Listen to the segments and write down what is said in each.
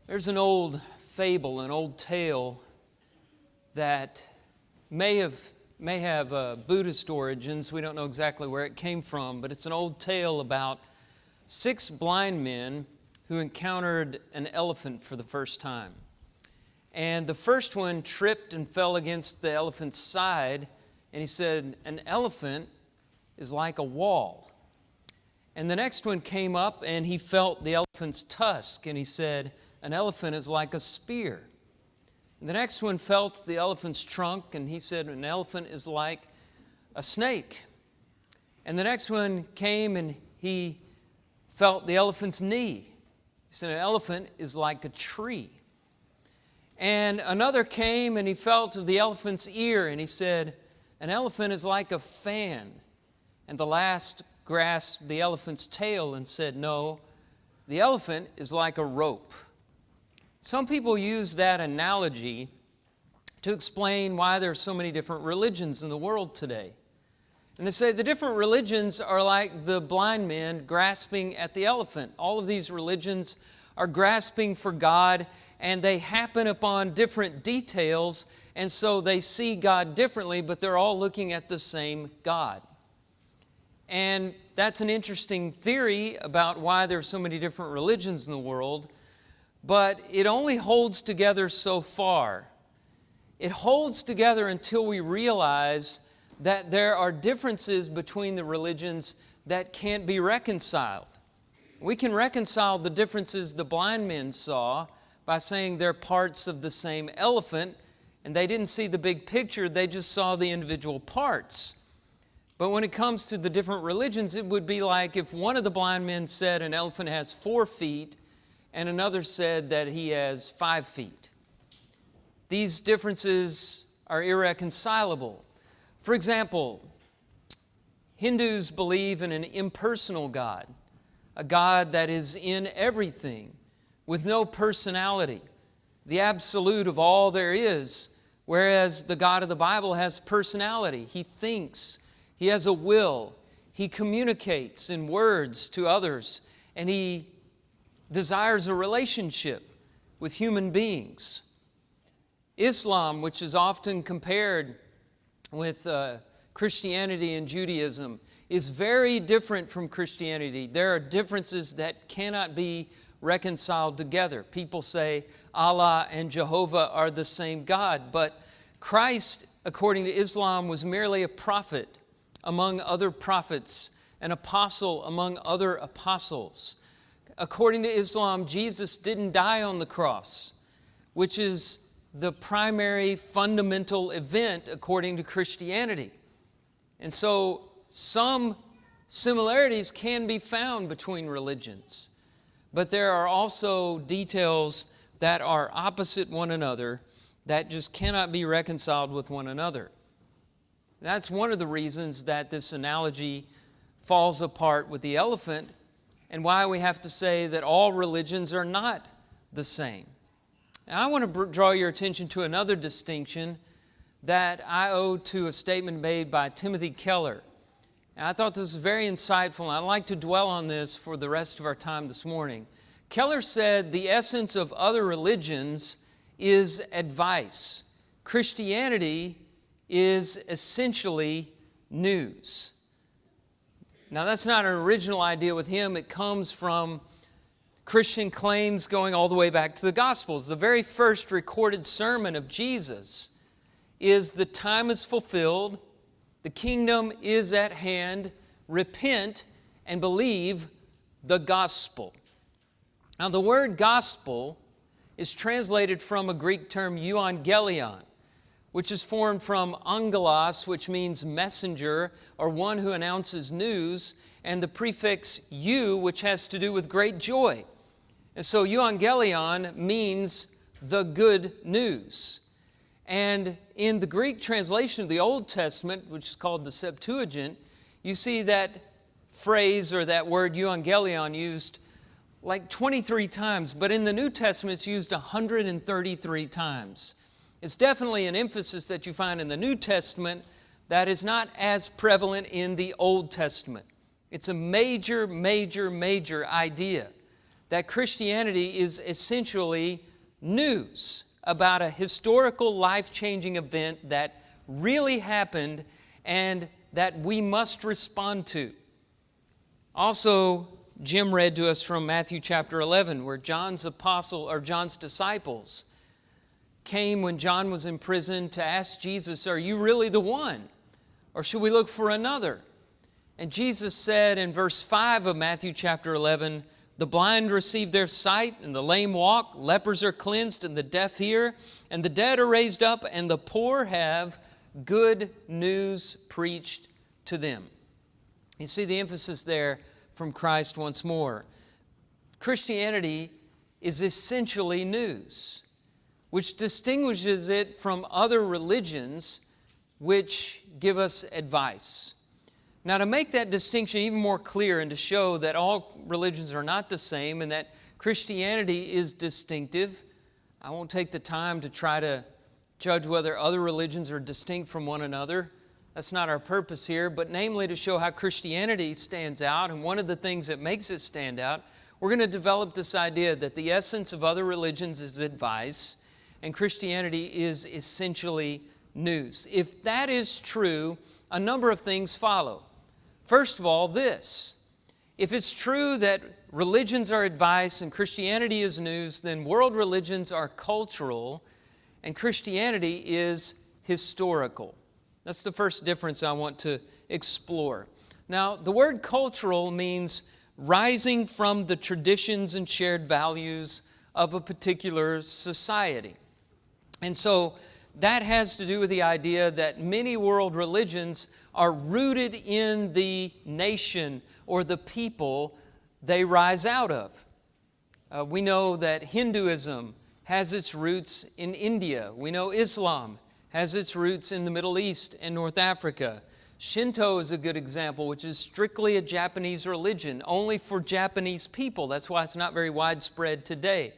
There's an old fable, an old tale that may have Buddhist origins. We don't know exactly where it came from, but it's an old tale about 6 blind men who encountered an elephant for the first time. And the first one tripped and fell against the elephant's side, and he said, "An elephant is like a wall." And the next one came up and he felt the elephant's tusk, and he said, "An elephant is like a spear." And the next one felt the elephant's trunk, and he said, "An elephant is like a snake." And the next one came and he felt the elephant's knee. He said, "An elephant is like a tree." And another came and he felt the elephant's ear, and he said, "An elephant is like a fan." And the last grasped the elephant's tail and said, "No, the elephant is like a rope." Some people use that analogy to explain why there are so many different religions in the world today. And they say the different religions are like the blind man grasping at the elephant. All of these religions are grasping for God, and they happen upon different details, and so they see God differently, but they're all looking at the same God. And that's an interesting theory about why there are so many different religions in the world, but it only holds together so far. It holds together until we realize that there are differences between the religions that can't be reconciled. We can reconcile the differences the blind men saw by saying they're parts of the same elephant, and they didn't see the big picture, they just saw the individual parts. But when it comes to the different religions, it would be like if one of the blind men said an elephant has 4 feet and another said that he has 5 feet. These differences are irreconcilable. For example, Hindus believe in an impersonal God, a God that is in everything, with no personality, the absolute of all there is, whereas the God of the Bible has personality. He thinks, He has a will, He communicates in words to others, and He desires a relationship with human beings. Islam, which is often compared with Christianity and Judaism, is very different from Christianity. There are differences that cannot be reconciled together. People say Allah and Jehovah are the same God, but Christ, according to Islam, was merely a prophet among other prophets, an apostle among other apostles. According to Islam, Jesus didn't die on the cross, which is the primary fundamental event according to Christianity. And so some similarities can be found between religions, but there are also details that are opposite one another that just cannot be reconciled with one another. That's one of the reasons that this analogy falls apart with the elephant, and why we have to say that all religions are not the same. Now, I want to draw your attention to another distinction that I owe to a statement made by Timothy Keller. And I thought this was very insightful, and I'd like to dwell on this for the rest of our time this morning. Keller said the essence of other religions is advice. Christianity is essentially news. Now, that's not an original idea with him. It comes from Christian claims going all the way back to the Gospels. The very first recorded sermon of Jesus is, "The time is fulfilled, the kingdom is at hand, repent and believe the gospel." Now, the word gospel is translated from a Greek term euangelion, which is formed from angelos, which means messenger or one who announces news, and the prefix eu, which has to do with great joy. And so euangelion means the good news. And in the Greek translation of the Old Testament, which is called the Septuagint, you see that phrase or that word euangelion used like 23 times, but in the New Testament it's used 133 times. It's definitely an emphasis that you find in the New Testament that is not as prevalent in the Old Testament. It's a major idea that Christianity is essentially news about a historical, life-changing event that really happened and that we must respond to. Also, Jim read to us from Matthew chapter 11, where John's disciples came when John was in prison to ask Jesus, "Are you really the one? Or should we look for another?" And Jesus said in verse 5 of Matthew chapter 11, "The blind receive their sight, and the lame walk, lepers are cleansed, and the deaf hear, and the dead are raised up, and the poor have good news preached to them." You see the emphasis there from Christ once more. Christianity is essentially news, which distinguishes it from other religions which give us advice. Now, to make that distinction even more clear and to show that all religions are not the same and that Christianity is distinctive, I won't take the time to try to judge whether other religions are distinct from one another. That's not our purpose here, but namely to show how Christianity stands out. And one of the things that makes it stand out, we're going to develop this idea that the essence of other religions is advice, and Christianity is essentially news. If that is true, a number of things follow. First of all, this: if it's true that religions are advice and Christianity is news, then world religions are cultural and Christianity is historical. That's the first difference I want to explore. Now, the word cultural means rising from the traditions and shared values of a particular society. And so that has to do with the idea that many world religions are rooted in the nation or the people they rise out of. We know that Hinduism has its roots in India. We know Islam has its roots in the Middle East and North Africa. Shinto is a good example, which is strictly a Japanese religion, only for Japanese people. That's why it's not very widespread today.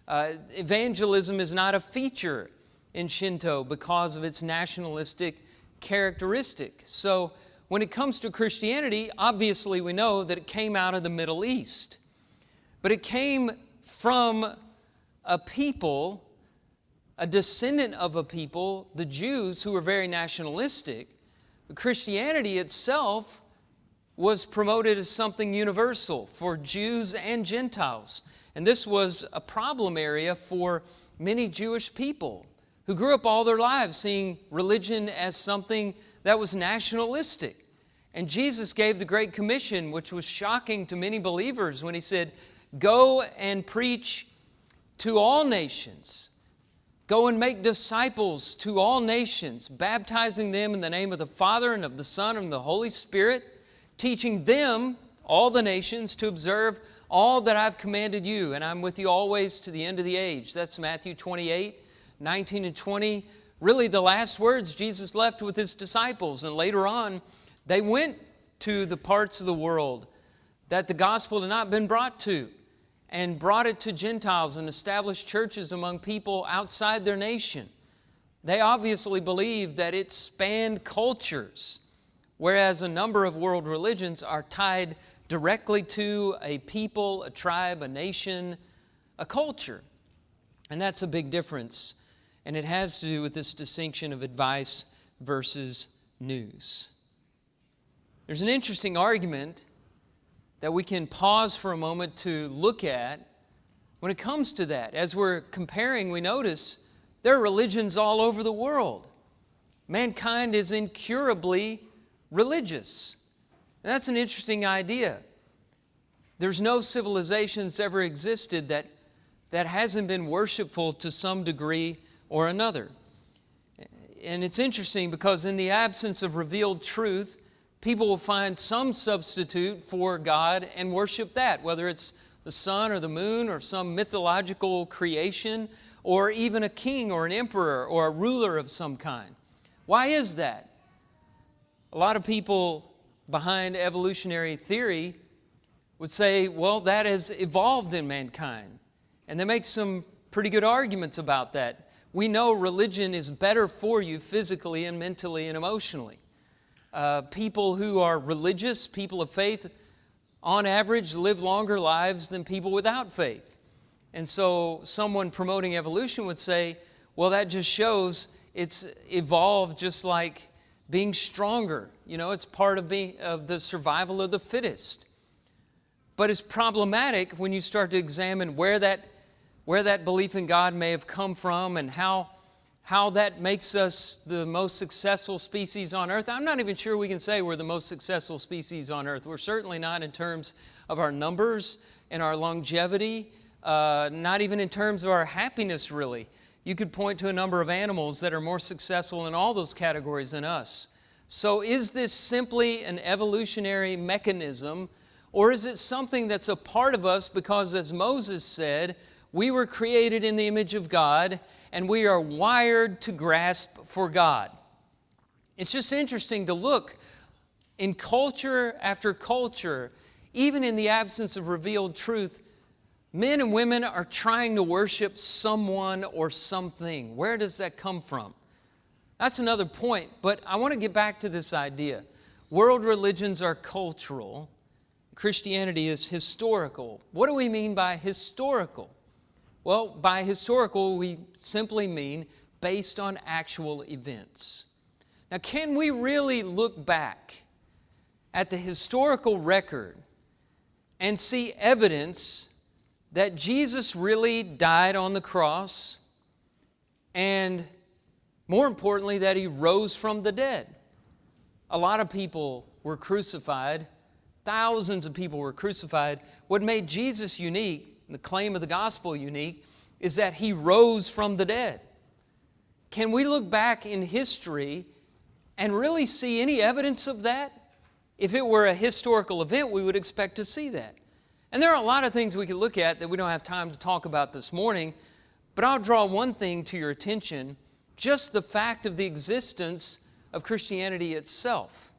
Evangelism is not a feature in Shinto because of its nationalistic characteristic. So when it comes to Christianity, obviously we know that it came out of the Middle East. But it came from a people, a descendant of a people, the Jews, who were very nationalistic. Christianity itself was promoted as something universal for Jews and Gentiles. And this was a problem area for many Jewish people who grew up all their lives seeing religion as something that was nationalistic. And Jesus gave the Great Commission, which was shocking to many believers when He said, "Go and preach to all nations. Go and make disciples to all nations, baptizing them in the name of the Father and of the Son and of the Holy Spirit, teaching them, all the nations, to observe all that I've commanded you, and I'm with you always to the end of the age." That's Matthew 28, 19 and 20. Really the last words Jesus left with His disciples. And later on, they went to the parts of the world that the gospel had not been brought to, and brought it to Gentiles and established churches among people outside their nation. They obviously believed that it spanned cultures, whereas a number of world religions are tied directly to a people, a tribe, a nation, a culture. And that's a big difference. And it has to do with this distinction of advice versus news. There's an interesting argument that we can pause for a moment to look at when it comes to that. As we're comparing, we notice there are religions all over the world. Mankind is incurably religious. And that's an interesting idea. There's no civilization that's ever existed that hasn't been worshipful to some degree or another. And it's interesting because in the absence of revealed truth, people will find some substitute for God and worship that, whether it's the sun or the moon or some mythological creation or even a king or an emperor or a ruler of some kind. Why is that? A lot of people behind evolutionary theory would say, well, that has evolved in mankind. And they make some pretty good arguments about that. We know religion is better for you physically and mentally and emotionally. People who are religious, people of faith, on average, live longer lives than people without faith. And so someone promoting evolution would say, well, that just shows it's evolved just like being stronger. You know, it's part of the survival of the fittest. But it's problematic when you start to examine where that belief in God may have come from and how that makes us the most successful species on earth. I'm not even sure we can say we're the most successful species on earth. We're certainly not in terms of our numbers and our longevity, not even in terms of our happiness, really. You could point to a number of animals that are more successful in all those categories than us. So is this simply an evolutionary mechanism, or is it something that's a part of us because, as Moses said, we were created in the image of God and we are wired to grasp for God? It's just interesting to look in culture after culture, even in the absence of revealed truth, men and women are trying to worship someone or something. Where does that come from? That's another point, but I want to get back to this idea. World religions are cultural. Christianity is historical. What do we mean by historical? Well, by historical, we simply mean based on actual events. Now, can we really look back at the historical record and see evidence that Jesus really died on the cross, and more importantly, that He rose from the dead? A lot of people were crucified. Thousands of people were crucified. What made Jesus unique, the claim of the gospel unique, is that He rose from the dead. Can we look back in history and really see any evidence of that? If it were a historical event, we would expect to see that. And there are a lot of things we could look at that we don't have time to talk about this morning, but I'll draw one thing to your attention, just the fact of the existence of Christianity itself.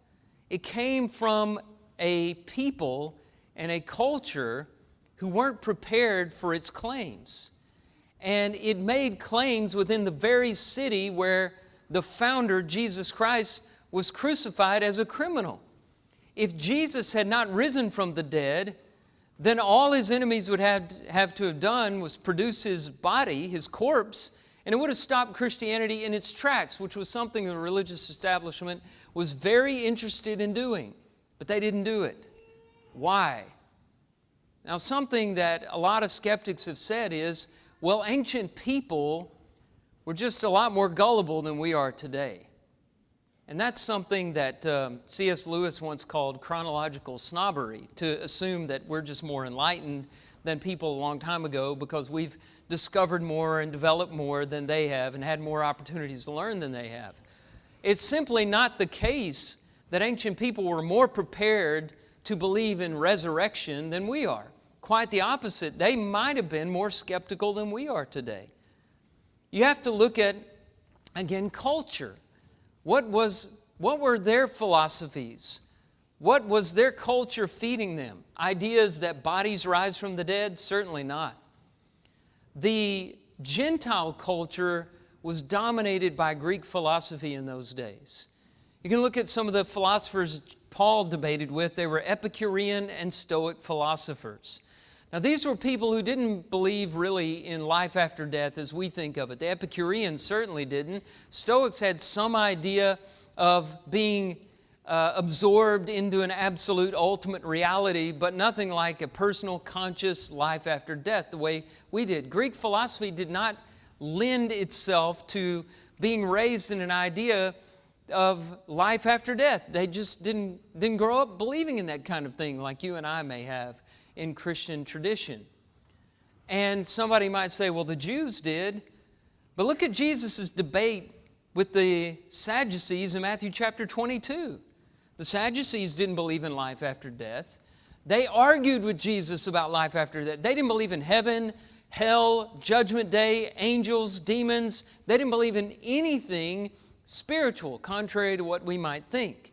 It came from a people and a culture who weren't prepared for its claims. And it made claims within the very city where the founder, Jesus Christ, was crucified as a criminal. If Jesus had not risen from the dead, then all His enemies would have to have done was produce His body, His corpse, and it would have stopped Christianity in its tracks, which was something the religious establishment was very interested in doing. But they didn't do it. Why? Now, something that a lot of skeptics have said is, well, ancient people were just a lot more gullible than we are today. And that's something that C.S. Lewis once called chronological snobbery, to assume that we're just more enlightened than people a long time ago because we've discovered more and developed more than they have and had more opportunities to learn than they have. It's simply not the case that ancient people were more prepared to believe in resurrection than we are. Quite the opposite. They might have been more skeptical than we are today. You have to look at, again, culture. What were their philosophies? What was their culture feeding them? Ideas that bodies rise from the dead? Certainly not. The Gentile culture was dominated by Greek philosophy in those days. You can look at some of the philosophers Paul debated with. They were Epicurean and Stoic philosophers. Now, these were people who didn't believe really in life after death as we think of it. The Epicureans certainly didn't. Stoics had some idea of being absorbed into an absolute ultimate reality, but nothing like a personal conscious life after death the way we did. Greek philosophy did not lend itself to being raised in an idea of life after death. They just didn't grow up believing in that kind of thing like you and I may have in Christian tradition. And somebody might say, well, the Jews did. But look at Jesus' debate with the Sadducees in Matthew chapter 22. The Sadducees didn't believe in life after death. They argued with Jesus about life after death. They didn't believe in heaven, hell, judgment day, angels, demons. They didn't believe in anything spiritual, contrary to what we might think.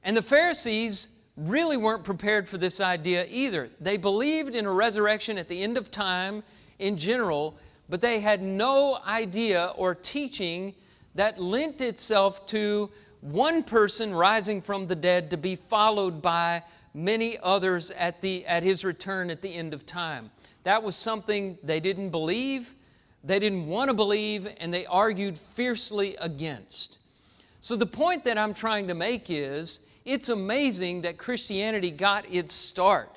And the Pharisees really weren't prepared for this idea either. They believed in a resurrection at the end of time in general, but they had no idea or teaching that lent itself to one person rising from the dead to be followed by many others at His return at the end of time. That was something they didn't believe, they didn't want to believe, and they argued fiercely against. So the point that I'm trying to make is, it's amazing that Christianity got its start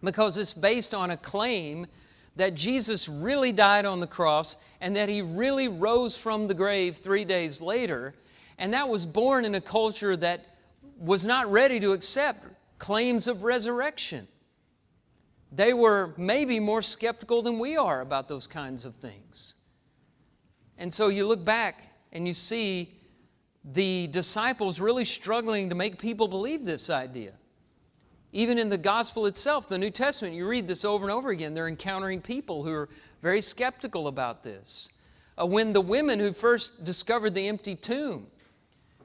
because it's based on a claim that Jesus really died on the cross and that He really rose from the grave 3 days later. And that was born in a culture that was not ready to accept claims of resurrection. They were maybe more skeptical than we are about those kinds of things. And so you look back and you see the disciples really struggling to make people believe this idea. Even in the gospel itself, the New Testament, you read this over and over again. They're encountering people who are very skeptical about this. When the women who first discovered the empty tomb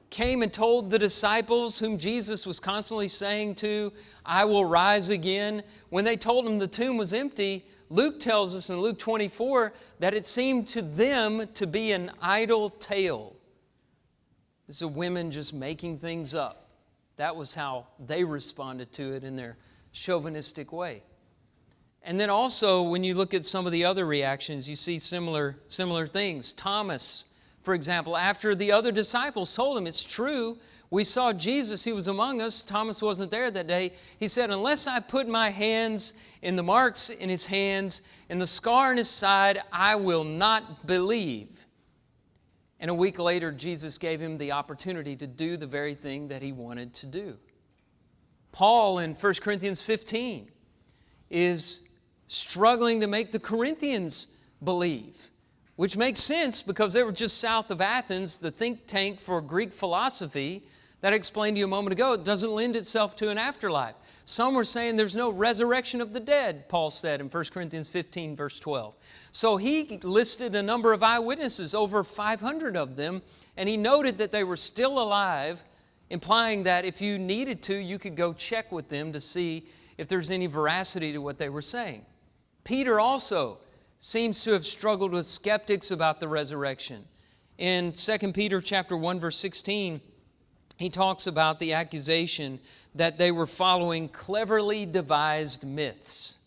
came and told the disciples whom Jesus was constantly saying to, I will rise again. When they told them the tomb was empty, Luke tells us in Luke 24 that it seemed to them to be an idle tale. This is women just making things up. That was how they responded to it in their chauvinistic way. And then also, when you look at some of the other reactions, you see similar things. Thomas, for example, after the other disciples told him, it's true, we saw Jesus, He was among us. Thomas wasn't there that day. He said, unless I put my hands in the marks in His hands and the scar in His side, I will not believe. And a week later, Jesus gave him the opportunity to do the very thing that he wanted to do. Paul in 1 Corinthians 15 is struggling to make the Corinthians believe, which makes sense because they were just south of Athens, the think tank for Greek philosophy that I explained to you a moment ago. It doesn't lend itself to an afterlife. Some were saying there's no resurrection of the dead, Paul said in 1 Corinthians 15, verse 12. So he listed a number of eyewitnesses, over 500 of them, and he noted that they were still alive, implying that if you needed to, you could go check with them to see if there's any veracity to what they were saying. Peter also seems to have struggled with skeptics about the resurrection. In 2 Peter chapter 1, verse 16, he talks about the accusation that they were following cleverly devised myths.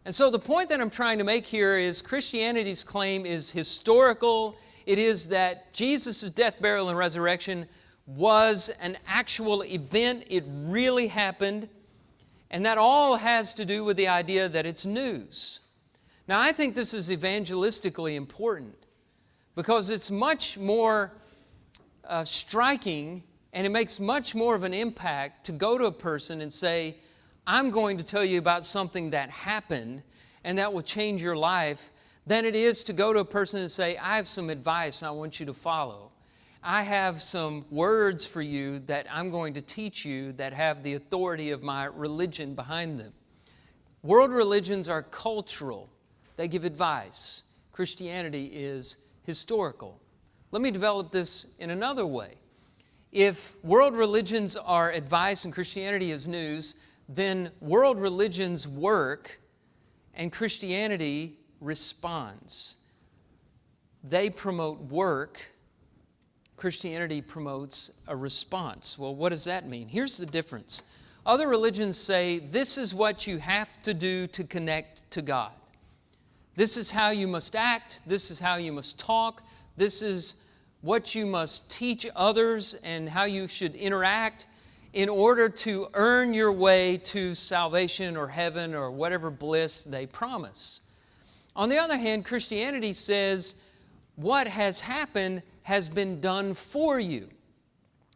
And so the point that I'm trying to make here is Christianity's claim is historical. It is that Jesus' death, burial, and resurrection was an actual event. It really happened. And that all has to do with the idea that it's news. Now, I think this is evangelistically important because it's much more striking and it makes much more of an impact to go to a person and say, I'm going to tell you about something that happened and that will change your life, than it is to go to a person and say, I have some advice I want you to follow. I have some words for you that I'm going to teach you that have the authority of my religion behind them. World religions are cultural. They give advice. Christianity is historical. Let me develop this in another way. If world religions are advice and Christianity is news, then world religions work and Christianity responds. They promote work. Christianity promotes a response. Well, what does that mean? Here's the difference. Other religions say this is what you have to do to connect to God. This is how you must act. This is how you must talk. This is what you must teach others and how you should interact in order to earn your way to salvation or heaven or whatever bliss they promise. On the other hand, Christianity says what has happened has been done for you.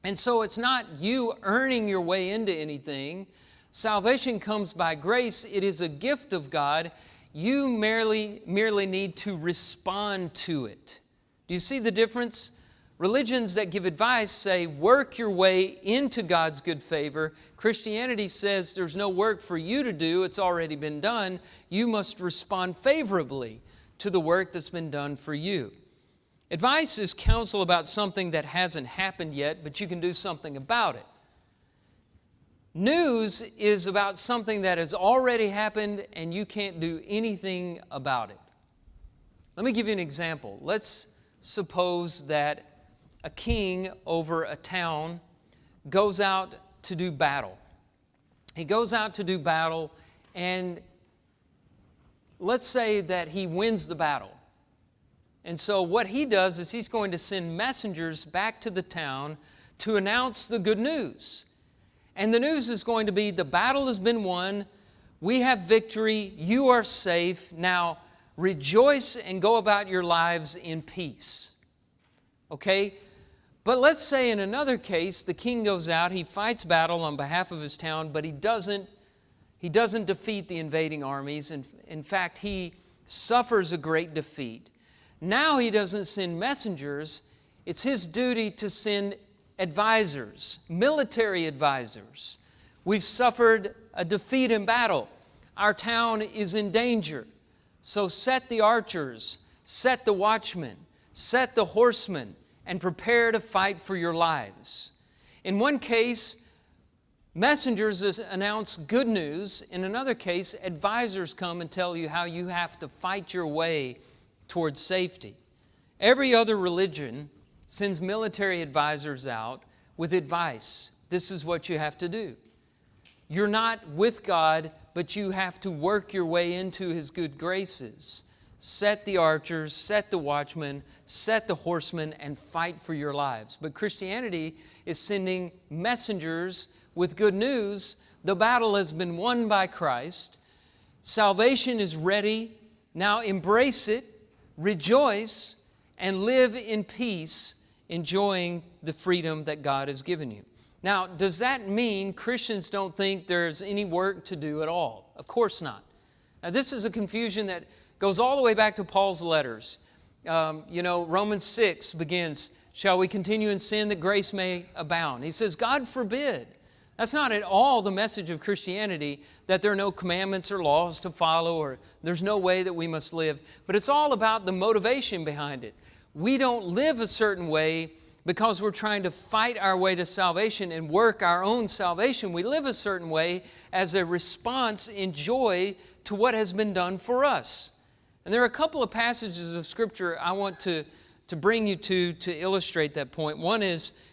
And so it's not you earning your way into anything. Salvation comes by grace. It is a gift of God. You merely need to respond to it. Do you see the difference? Religions that give advice say, work your way into God's good favor. Christianity says there's no work for you to do. It's already been done. You must respond favorably to the work that's been done for you. Advice is counsel about something that hasn't happened yet, but you can do something about it. News is about something that has already happened and you can't do anything about it. Let me give you an example. Let's suppose that a king over a town goes out to do battle. He goes out to do battle, and let's say that he wins the battle. And so what he does is he's going to send messengers back to the town to announce the good news. And the news is going to be, the battle has been won, we have victory, you are safe, now rejoice and go about your lives in peace. Okay? But let's say in another case, the king goes out, he fights battle on behalf of his town, but he doesn't defeat the invading armies. In fact, he suffers a great defeat. Now he doesn't send messengers. It's his duty to send advisors, military advisors. We've suffered a defeat in battle. Our town is in danger. So set the archers, set the watchmen, set the horsemen, and prepare to fight for your lives. In one case, messengers announce good news. In another case, advisors come and tell you how you have to fight your way towards safety. Every other religion sends military advisors out with advice. This is what you have to do. You're not with God, but you have to work your way into His good graces. Set the archers, set the watchmen, set the horsemen, and fight for your lives. But Christianity is sending messengers with good news. The battle has been won by Christ. Salvation is ready. Now embrace it, rejoice, and live in peace, enjoying the freedom that God has given you. Now, does that mean Christians don't think there's any work to do at all? Of course not. Now, this is a confusion that goes all the way back to Paul's letters. Romans 6 begins, shall we continue in sin that grace may abound? He says, God forbid. That's not at all the message of Christianity, that there are no commandments or laws to follow, or there's no way that we must live. But it's all about the motivation behind it. We don't live a certain way because we're trying to fight our way to salvation and work our own salvation. We live a certain way as a response in joy to what has been done for us. And there are a couple of passages of Scripture I want to bring you to illustrate that point. One is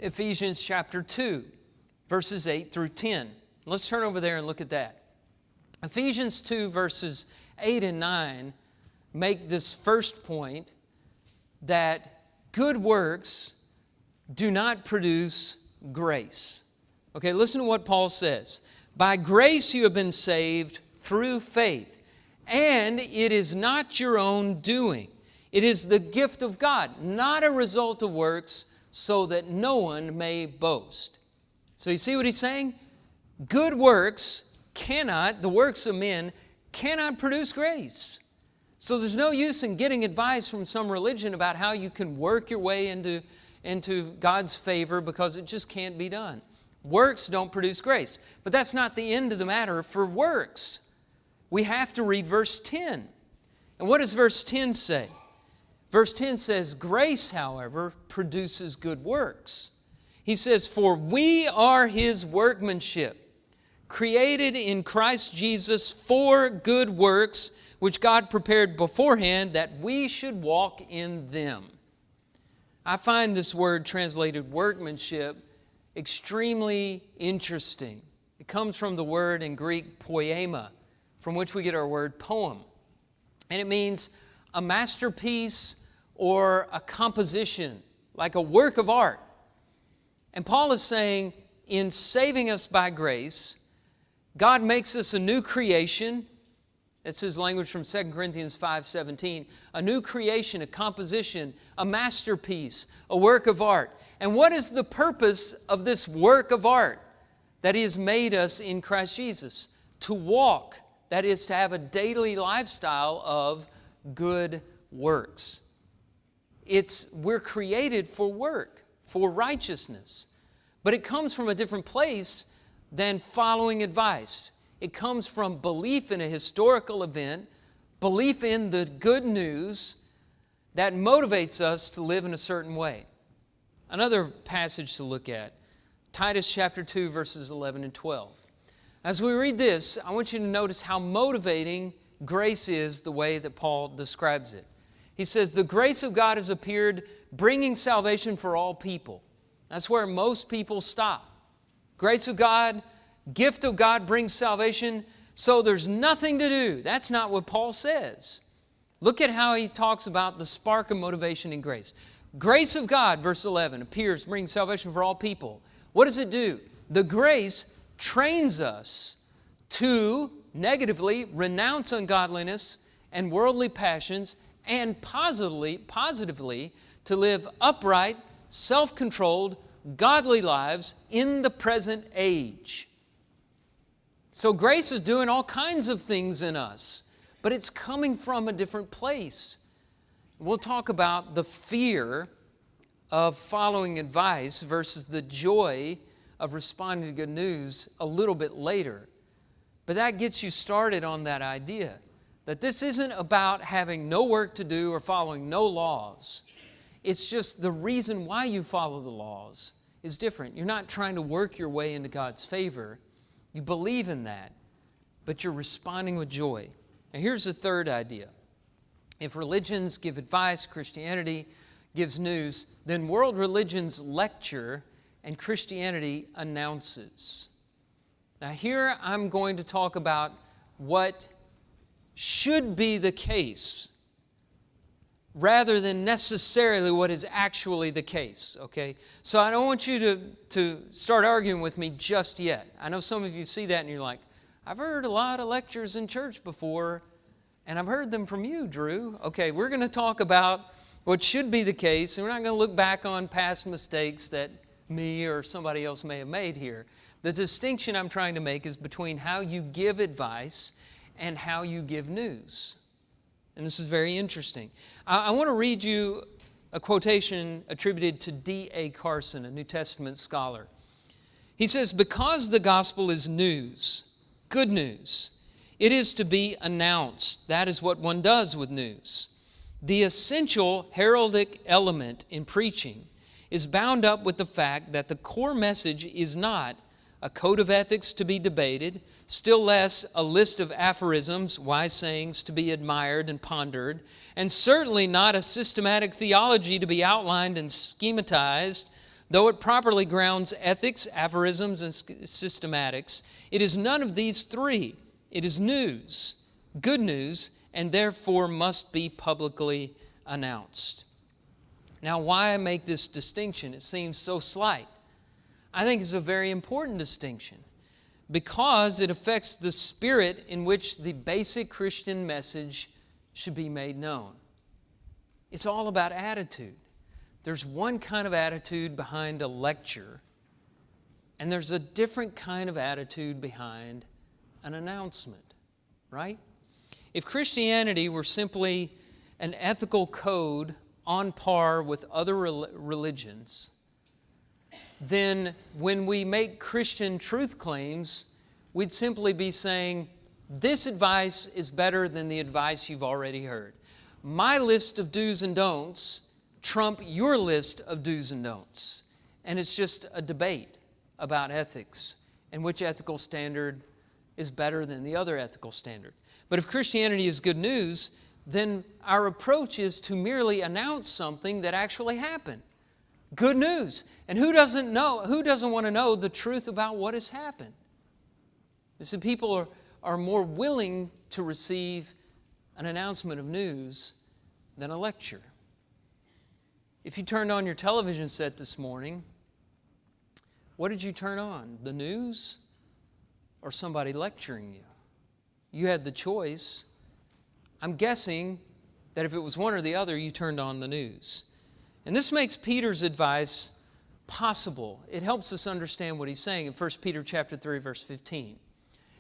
Ephesians chapter 2, verses 8 through 10. Let's turn over there and look at that. Ephesians 2, verses 8 and 9 make this first point, that good works do not produce grace. Okay, listen to what Paul says. By grace you have been saved through faith, and it is not your own doing. It is the gift of God, not a result of works, so that no one may boast. So you see what he's saying? Good works the works of men cannot produce grace. So there's no use in getting advice from some religion about how you can work your way into God's favor, because it just can't be done. Works don't produce grace. But that's not the end of the matter for works. We have to read verse 10. And what does verse 10 say? Verse 10 says, grace, however, produces good works. He says, for we are His workmanship, created in Christ Jesus for good works, which God prepared beforehand that we should walk in them. I find this word translated workmanship extremely interesting. It comes from the word in Greek poema, from which we get our word poem. And it means a masterpiece or a composition, like a work of art. And Paul is saying, in saving us by grace, God makes us a new creation. That's his language from 2 Corinthians 5:17. A new creation, a composition, a masterpiece, a work of art. And what is the purpose of this work of art that He has made us in Christ Jesus? To walk, that is, to have a daily lifestyle of good works. We're created for work, for righteousness. But it comes from a different place than following advice. It comes from belief in a historical event, belief in the good news that motivates us to live in a certain way. Another passage to look at, Titus chapter 2, verses 11 and 12. As we read this, I want you to notice how motivating grace is the way that Paul describes it. He says, the grace of God has appeared, bringing salvation for all people. That's where most people stop. Grace of God Gift of God brings salvation, so there's nothing to do. That's not what Paul says. Look at how he talks about the spark of motivation in grace. Grace of God, verse 11, appears, bringing salvation for all people. What does it do? The grace trains us to, negatively, renounce ungodliness and worldly passions, and positively to live upright, self-controlled, godly lives in the present age. So grace is doing all kinds of things in us, but it's coming from a different place. We'll talk about the fear of following advice versus the joy of responding to good news a little bit later. But that gets you started on that idea that this isn't about having no work to do or following no laws. It's just the reason why you follow the laws is different. You're not trying to work your way into God's favor. You believe in that, but you're responding with joy. Now here's the third idea. If religions give advice, Christianity gives news, then world religions lecture and Christianity announces. Now here I'm going to talk about what should be the case rather than necessarily what is actually the case, okay? So I don't want you to start arguing with me just yet. I know some of you see that and you're like, I've heard a lot of lectures in church before, and I've heard them from you, Drew. Okay, we're going to talk about what should be the case, and we're not going to look back on past mistakes that me or somebody else may have made here. The distinction I'm trying to make is between how you give advice and how you give news. And this is very interesting. I want to read you a quotation attributed to D.A. Carson, a New Testament scholar. He says, "Because the gospel is news, good news, it is to be announced. That is what one does with news. The essential heraldic element in preaching is bound up with the fact that the core message is not a code of ethics to be debated, still less a list of aphorisms, wise sayings to be admired and pondered, and certainly not a systematic theology to be outlined and schematized, though it properly grounds ethics, aphorisms, and systematics. It is none of these three. It is news, good news, and therefore must be publicly announced." Now, why I make this distinction? It seems so slight. I think it's a very important distinction because it affects the spirit in which the basic Christian message should be made known. It's all about attitude. There's one kind of attitude behind a lecture, and there's a different kind of attitude behind an announcement, right? If Christianity were simply an ethical code on par with other religions, then when we make Christian truth claims, we'd simply be saying, this advice is better than the advice you've already heard. My list of do's and don'ts trump your list of do's and don'ts. And it's just a debate about ethics and which ethical standard is better than the other ethical standard. But if Christianity is good news, then our approach is to merely announce something that actually happened. Good news. And who doesn't want to know the truth about what has happened? You see, people are more willing to receive an announcement of news than a lecture. If you turned on your television set this morning, what did you turn on? The news or somebody lecturing you? You had the choice. I'm guessing that if it was one or the other, you turned on the news. And this makes Peter's advice possible. It helps us understand what he's saying in 1 Peter chapter 3, verse 15.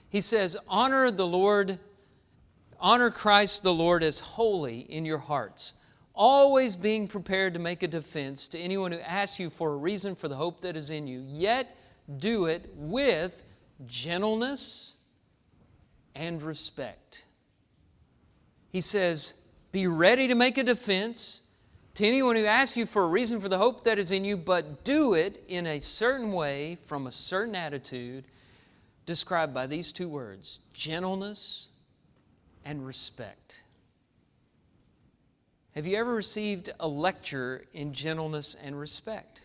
He says, honor Christ the Lord as holy in your hearts, always being prepared to make a defense to anyone who asks you for a reason for the hope that is in you, yet do it with gentleness and respect. He says, be ready to make a defense to anyone who asks you for a reason for the hope that is in you, but do it in a certain way, from a certain attitude, described by these two words, gentleness and respect. Have you ever received a lecture in gentleness and respect?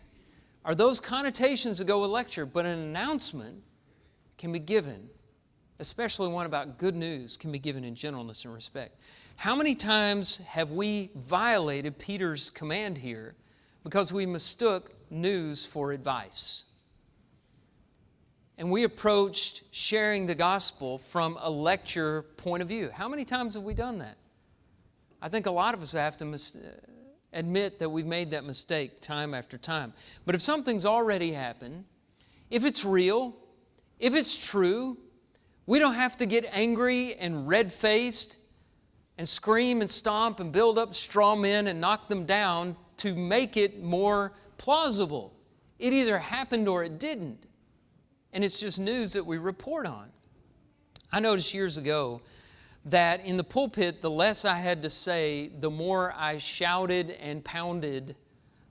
Are those connotations that go with lecture, but an announcement can be given, especially one about good news, can be given in gentleness and respect. How many times have we violated Peter's command here because we mistook news for advice? And we approached sharing the gospel from a lecture point of view. How many times have we done that? I think a lot of us have to admit that we've made that mistake time after time. But if something's already happened, if it's real, if it's true, we don't have to get angry and red-faced and scream and stomp and build up straw men and knock them down to make it more plausible. It either happened or it didn't. And it's just news that we report on. I noticed years ago that in the pulpit, the less I had to say, the more I shouted and pounded.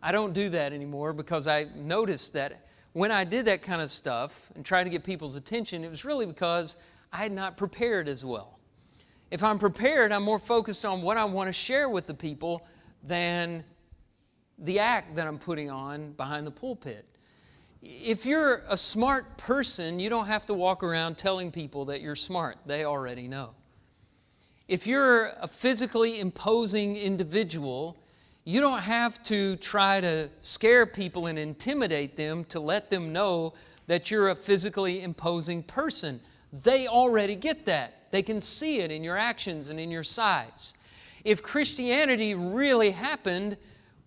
I don't do that anymore because I noticed that when I did that kind of stuff and tried to get people's attention, it was really because I had not prepared as well. If I'm prepared, I'm more focused on what I want to share with the people than the act that I'm putting on behind the pulpit. If you're a smart person, you don't have to walk around telling people that you're smart. They already know. If you're a physically imposing individual, you don't have to try to scare people and intimidate them to let them know that you're a physically imposing person. They already get that. They can see it in your actions and in your size. If Christianity really happened,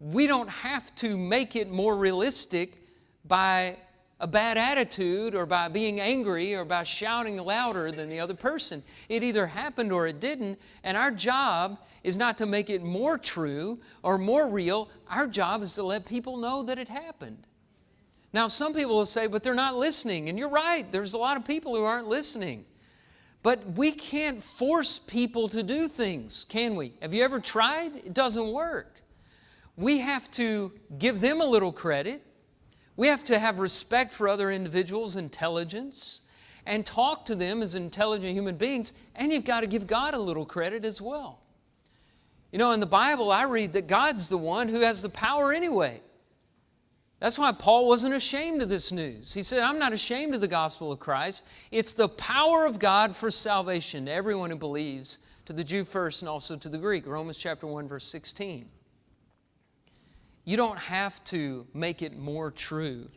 we don't have to make it more realistic by a bad attitude or by being angry or by shouting louder than the other person. It either happened or it didn't, and our job is not to make it more true or more real. Our job is to let people know that it happened. Now, some people will say, but they're not listening, and you're right, there's a lot of people who aren't listening. But we can't force people to do things, can we? Have you ever tried? It doesn't work. We have to give them a little credit. We have to have respect for other individuals' intelligence and talk to them as intelligent human beings, and you've got to give God a little credit as well. You know, in the Bible, I read that God's the one who has the power anyway. That's why Paul wasn't ashamed of this news. He said, I'm not ashamed of the gospel of Christ. It's the power of God for salvation to everyone who believes, to the Jew first and also to the Greek. Romans chapter 1, verse 16. You don't have to make it more true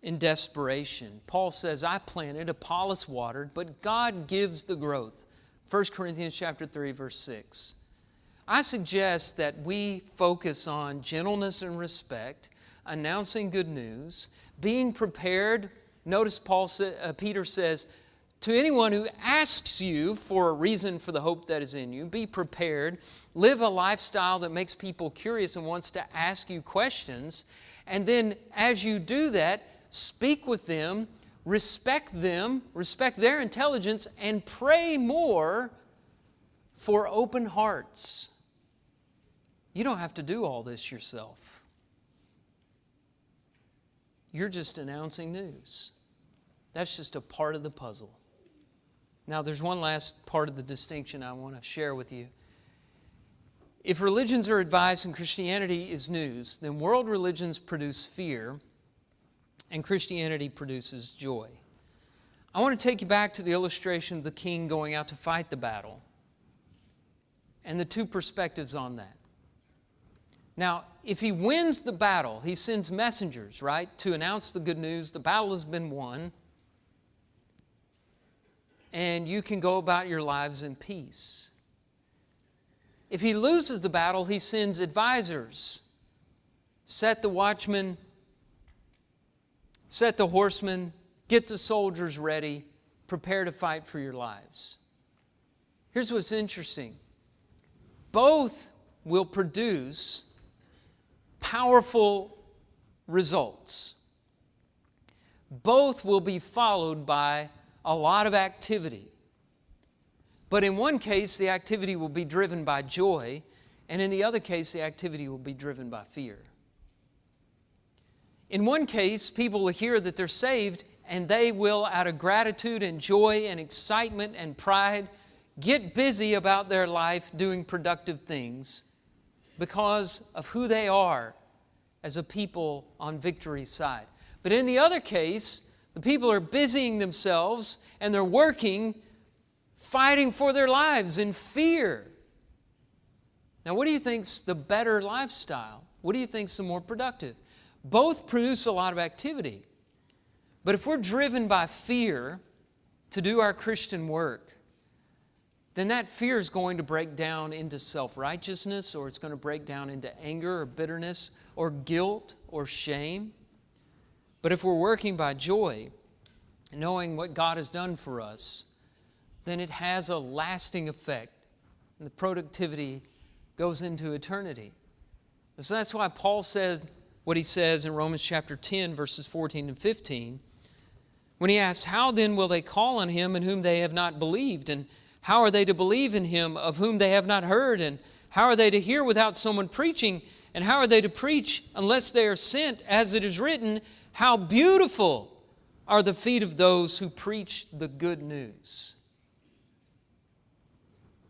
in desperation. Paul says, I planted, Apollos watered, but God gives the growth. 1 Corinthians chapter 3, verse 6. I suggest that we focus on gentleness and respect, announcing good news, being prepared. Notice Peter says, to anyone who asks you for a reason for the hope that is in you, be prepared. Live a lifestyle that makes people curious and wants to ask you questions. And then as you do that, speak with them, respect their intelligence, and pray more for open hearts. You don't have to do all this yourself. You're just announcing news. That's just a part of the puzzle. Now, there's one last part of the distinction I want to share with you. If religions are advice and Christianity is news, then world religions produce fear and Christianity produces joy. I want to take you back to the illustration of the king going out to fight the battle and the two perspectives on that. Now, if he wins the battle, he sends messengers, right, to announce the good news. The battle has been won, and you can go about your lives in peace. If he loses the battle, he sends advisors. Set the watchmen, set the horsemen, get the soldiers ready, prepare to fight for your lives. Here's what's interesting. Both will produce powerful results. Both will be followed by a lot of activity. But in one case, the activity will be driven by joy, and in the other case, the activity will be driven by fear. In one case, people will hear that they're saved, and they will, out of gratitude and joy and excitement and pride, get busy about their life doing productive things because of who they are as a people on victory's side. But in the other case, The people are busying themselves and they're working, fighting for their lives in fear. Now, what do you think's the better lifestyle? What do you think's the more productive? Both produce a lot of activity. But if we're driven by fear to do our Christian work, then that fear is going to break down into self-righteousness, or it's going to break down into anger or bitterness or guilt or shame. But if we're working by joy, knowing what God has done for us, then it has a lasting effect, and the productivity goes into eternity. And so that's why Paul said what he says in Romans chapter 10, verses 14 and 15, when he asks, "How then will they call on him in whom they have not believed? And how are they to believe in him of whom they have not heard? And how are they to hear without someone preaching? And how are they to preach unless they are sent? As it is written, how beautiful are the feet of those who preach the good news."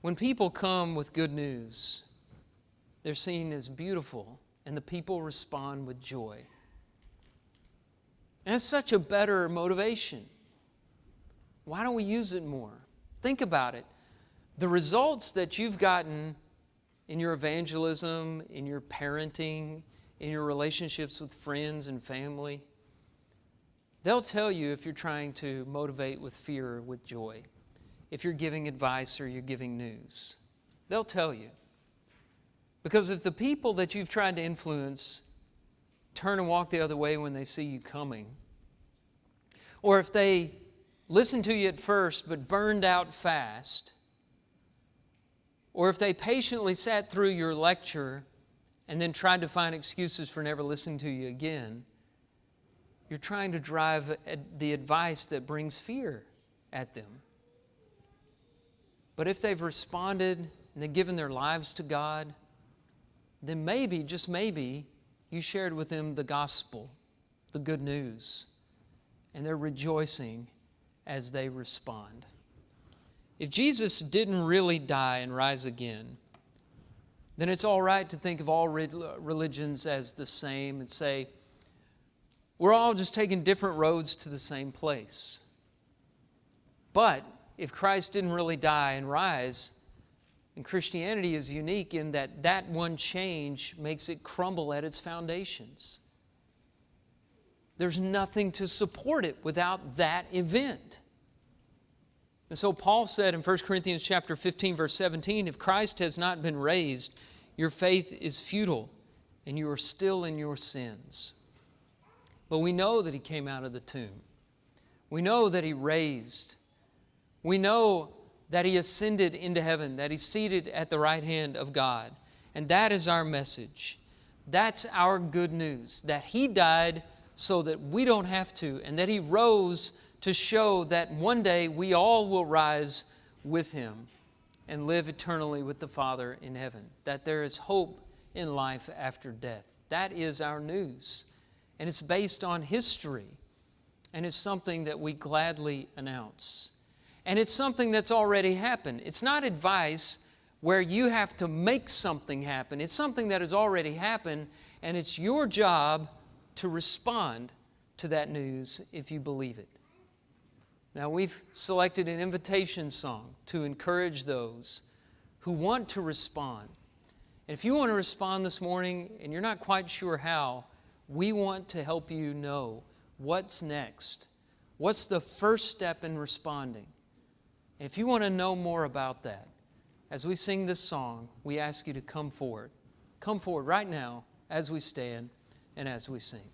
When people come with good news, they're seen as beautiful, and the people respond with joy. And it's such a better motivation. Why don't we use it more? Think about it. The results that you've gotten in your evangelism, in your parenting, in your relationships with friends and family, they'll tell you if you're trying to motivate with fear or with joy. If you're giving advice or you're giving news, they'll tell you. Because if the people that you've tried to influence turn and walk the other way when they see you coming, or if they listened to you at first but burned out fast, or if they patiently sat through your lecture and then tried to find excuses for never listening to you again, you're trying to drive the advice that brings fear at them. But if they've responded and they've given their lives to God, then maybe, just maybe, you shared with them the gospel, the good news, and they're rejoicing as they respond. If Jesus didn't really die and rise again, then it's all right to think of all religions as the same and say, we're all just taking different roads to the same place. But if Christ didn't really die and rise, and Christianity is unique in that one change makes it crumble at its foundations. There's nothing to support it without that event. And so Paul said in 1 Corinthians chapter 15, verse 17, if Christ has not been raised, your faith is futile, and you are still in your sins. But we know that He came out of the tomb. We know that He raised. We know that He ascended into heaven, that He's seated at the right hand of God. And that is our message. That's our good news, that He died so that we don't have to, and that He rose to show that one day we all will rise with Him and live eternally with the Father in heaven, that there is hope in life after death. That is our news. And it's based on history, and it's something that we gladly announce. And it's something that's already happened. It's not advice where you have to make something happen. It's something that has already happened, and it's your job to respond to that news if you believe it. Now, we've selected an invitation song to encourage those who want to respond. And if you want to respond this morning and you're not quite sure how, we want to help you know what's next. What's the first step in responding? And if you want to know more about that, as we sing this song, we ask you to come forward. Come forward right now as we stand and as we sing.